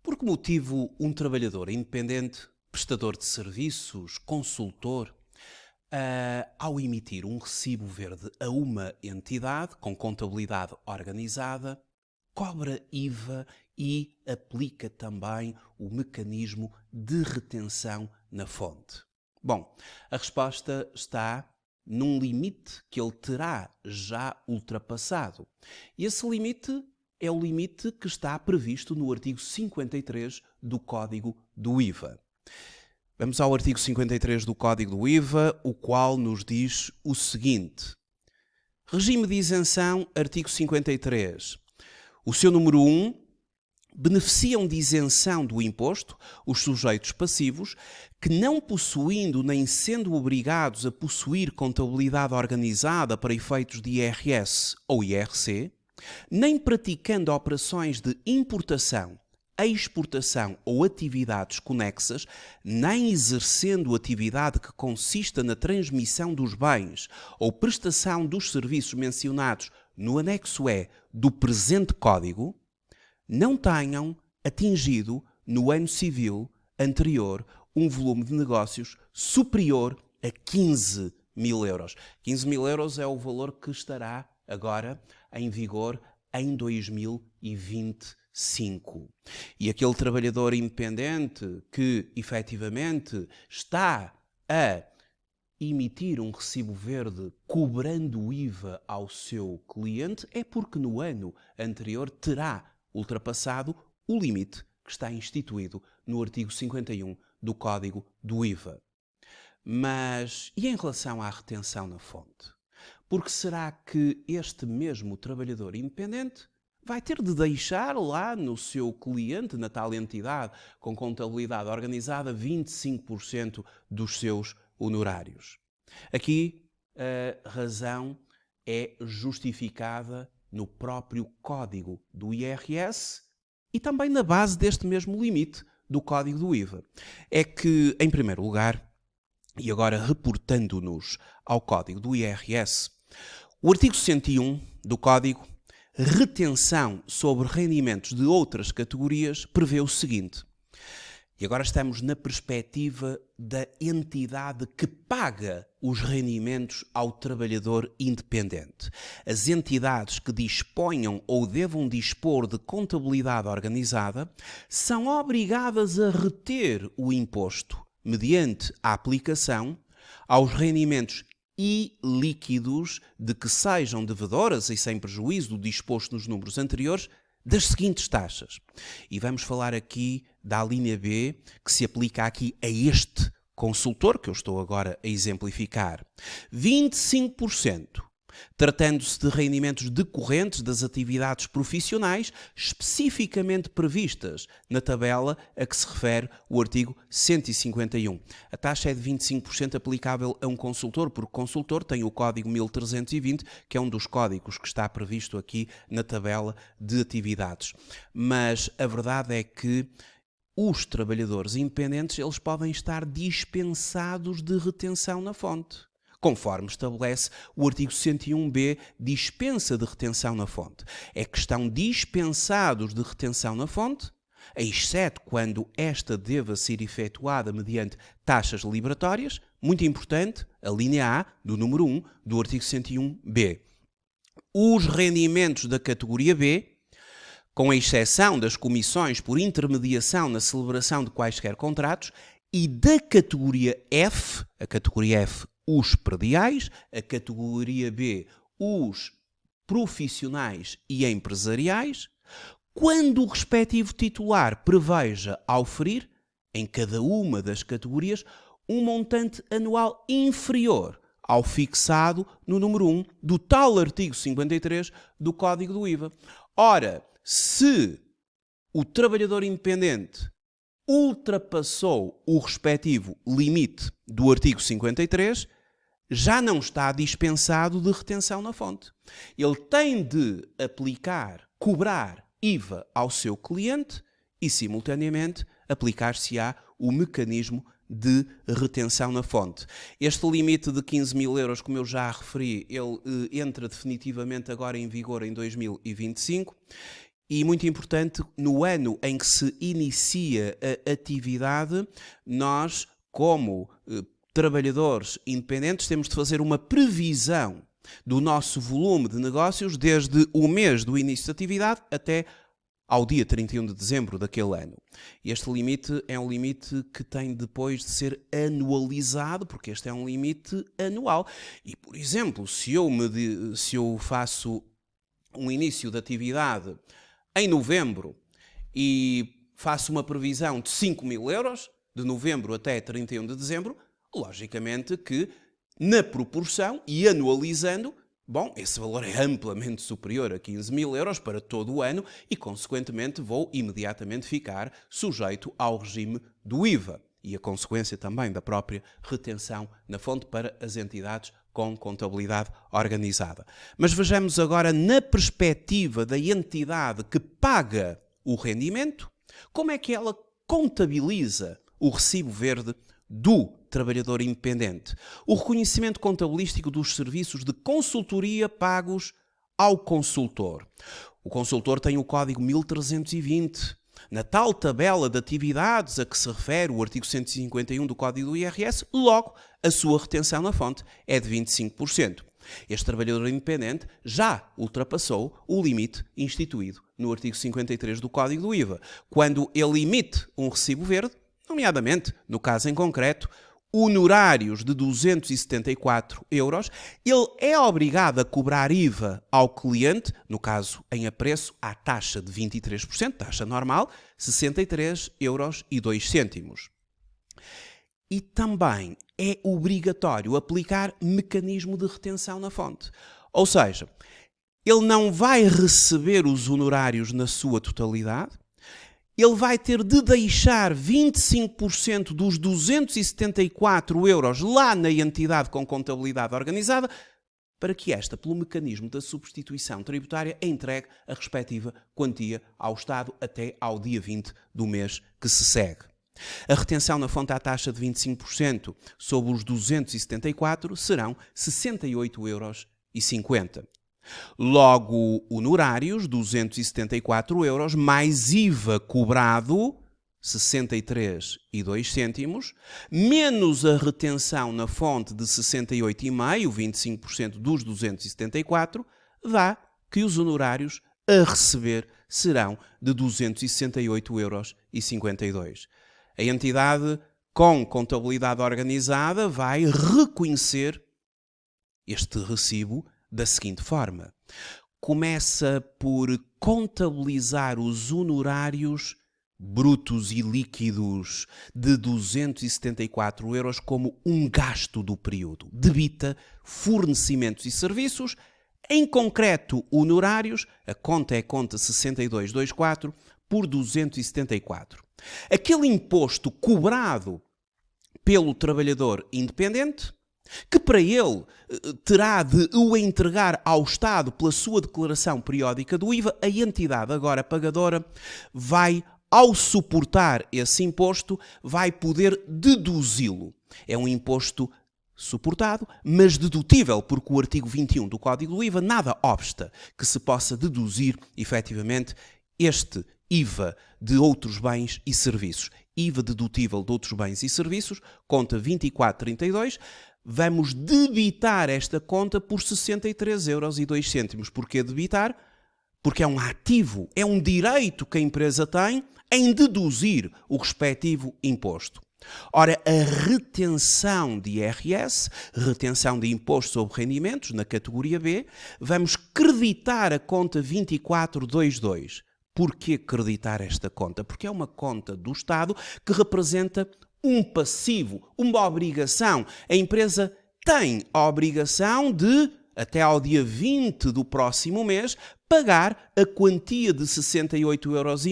Por que motivo um trabalhador independente, prestador de serviços, consultor, ao emitir um recibo verde a uma entidade com contabilidade organizada, cobra IVA e aplica também o mecanismo de retenção na fonte? Bom, a resposta está num limite que ele terá já ultrapassado. E esse limite é o limite que está previsto no artigo 53 do Código do IVA. Vamos ao artigo 53 do Código do IVA, o qual nos diz o seguinte. Regime de isenção, artigo 53. O seu número 1. Beneficiam de isenção do imposto os sujeitos passivos que, não possuindo nem sendo obrigados a possuir contabilidade organizada para efeitos de IRS ou IRC, nem praticando operações de importação, exportação ou atividades conexas, nem exercendo atividade que consista na transmissão dos bens ou prestação dos serviços mencionados no anexo E do presente Código, não tenham atingido no ano civil anterior um volume de negócios superior a 15 mil euros. 15 mil euros é o valor que estará agora em vigor em 2025. E aquele trabalhador independente que efetivamente está a emitir um recibo verde cobrando o IVA ao seu cliente é porque no ano anterior terá ultrapassado o limite que está instituído no artigo 51 do Código do IVA. Mas e em relação à retenção na fonte? Porque será que este mesmo trabalhador independente vai ter de deixar lá no seu cliente, na tal entidade com contabilidade organizada, 25% dos seus honorários? Aqui a razão é justificada no próprio código do IRS e também na base deste mesmo limite do código do IVA. É que, em primeiro lugar, e agora reportando-nos ao código do IRS, o artigo 101 do código, retenção sobre rendimentos de outras categorias, prevê o seguinte. E agora estamos na perspectiva da entidade que paga os rendimentos ao trabalhador independente. As entidades que disponham ou devam dispor de contabilidade organizada são obrigadas a reter o imposto mediante a aplicação aos rendimentos ilíquidos de que sejam devedoras e sem prejuízo do disposto nos números anteriores das seguintes taxas. E vamos falar aqui da linha B, que se aplica aqui a este consultor, que eu estou agora a exemplificar. 25%, tratando-se de rendimentos decorrentes das atividades profissionais especificamente previstas na tabela a que se refere o artigo 151. A taxa é de 25% aplicável a um consultor, porque o consultor tem o código 1320, que é um dos códigos que está previsto aqui na tabela de atividades. Mas a verdade é que os trabalhadores independentes, eles podem estar dispensados de retenção na fonte. Conforme estabelece o artigo 101b, dispensa de retenção na fonte. É que estão dispensados de retenção na fonte, exceto quando esta deva ser efetuada mediante taxas liberatórias. Muito importante, a linha A do número 1 do artigo 101b. Os rendimentos da categoria B, com exceção das comissões por intermediação na celebração de quaisquer contratos, e da categoria F, a categoria F, os prediais, a categoria B, os profissionais e empresariais, quando o respectivo titular preveja auferir, em cada uma das categorias, um montante anual inferior ao fixado no número 1 do tal artigo 53 do Código do IVA. Ora, se o trabalhador independente ultrapassou o respectivo limite do artigo 53, já não está dispensado de retenção na fonte. Ele tem de aplicar, cobrar IVA ao seu cliente e, simultaneamente, aplicar-se-á o mecanismo de retenção na fonte. Este limite de 15 mil euros, como eu já referi, ele entra definitivamente agora em vigor em 2025 E muito importante, no ano em que se inicia a atividade, nós, como trabalhadores independentes, temos de fazer uma previsão do nosso volume de negócios desde o mês do início da atividade até ao dia 31 de dezembro daquele ano. Este limite é um limite que tem depois de ser anualizado, porque este é um limite anual. E, por exemplo, se eu faço um início de atividade em novembro e faço uma previsão de 5.000 euros, de novembro até 31 de dezembro, logicamente que, na proporção e anualizando, bom, esse valor é amplamente superior a 15.000 euros para todo o ano e, consequentemente, vou imediatamente ficar sujeito ao regime do IVA e a consequência também da própria retenção na fonte para as entidades com contabilidade organizada. Mas vejamos agora, na perspectiva da entidade que paga o rendimento, como é que ela contabiliza o recibo verde do trabalhador independente, o reconhecimento contabilístico dos serviços de consultoria pagos ao consultor. O consultor tem o código 1320. Na tal tabela de atividades a que se refere o artigo 151 do Código do IRS, logo a sua retenção na fonte é de 25%. Este trabalhador independente já ultrapassou o limite instituído no artigo 53 do Código do IVA, quando ele emite um recibo verde, nomeadamente, no caso em concreto, honorários de 274 euros, ele é obrigado a cobrar IVA ao cliente, no caso em apreço à taxa de 23%, taxa normal, 63,02 euros. E também é obrigatório aplicar mecanismo de retenção na fonte. Ou seja, ele não vai receber os honorários na sua totalidade, ele vai ter de deixar 25% dos 274 euros lá na entidade com contabilidade organizada para que esta, pelo mecanismo da substituição tributária, entregue a respectiva quantia ao Estado até ao dia 20 do mês que se segue. A retenção na fonte à taxa de 25% sobre os 274 serão 68,50 euros. Logo, honorários, 274 euros, mais IVA cobrado, 63,02, menos a retenção na fonte de 68,5, 25% dos 274, dá que os honorários a receber serão de 268,52 euros. A entidade com contabilidade organizada vai reconhecer este recibo da seguinte forma: começa por contabilizar os honorários brutos e líquidos de 274 euros como um gasto do período. Debita fornecimentos e serviços, em concreto honorários, a conta é conta 6224 por 274. Aquele imposto cobrado pelo trabalhador independente, que para ele terá de o entregar ao Estado pela sua declaração periódica do IVA, a entidade agora pagadora vai, ao suportar esse imposto, vai poder deduzi-lo. É um imposto suportado, mas dedutível, porque o artigo 21 do Código do IVA nada obsta que se possa deduzir, efetivamente, este IVA de outros bens e serviços. IVA dedutível de outros bens e serviços, conta 2432, vamos debitar esta conta por 63,02 euros. Porquê debitar? Porque é um ativo, é um direito que a empresa tem em deduzir o respectivo imposto. Ora, a retenção de IRS, retenção de imposto sobre rendimentos, na categoria B, vamos creditar a conta 2422. Porquê creditar esta conta? Porque é uma conta do Estado que representa um passivo, uma obrigação. A empresa tem a obrigação de, até ao dia 20 do próximo mês, pagar a quantia de 68,5 euros,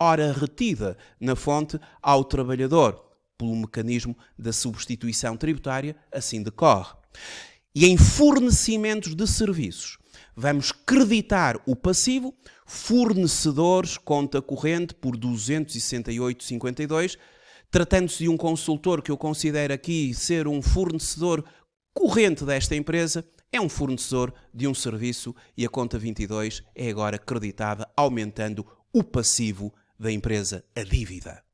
hora retida na fonte ao trabalhador. Pelo mecanismo da substituição tributária, assim decorre. E em fornecimentos de serviços, vamos creditar o passivo, fornecedores, conta corrente por 268,52, tratando-se de um consultor que eu considero aqui ser um fornecedor corrente desta empresa, é um fornecedor de um serviço e a conta 22 é agora creditada, aumentando o passivo da empresa, a dívida.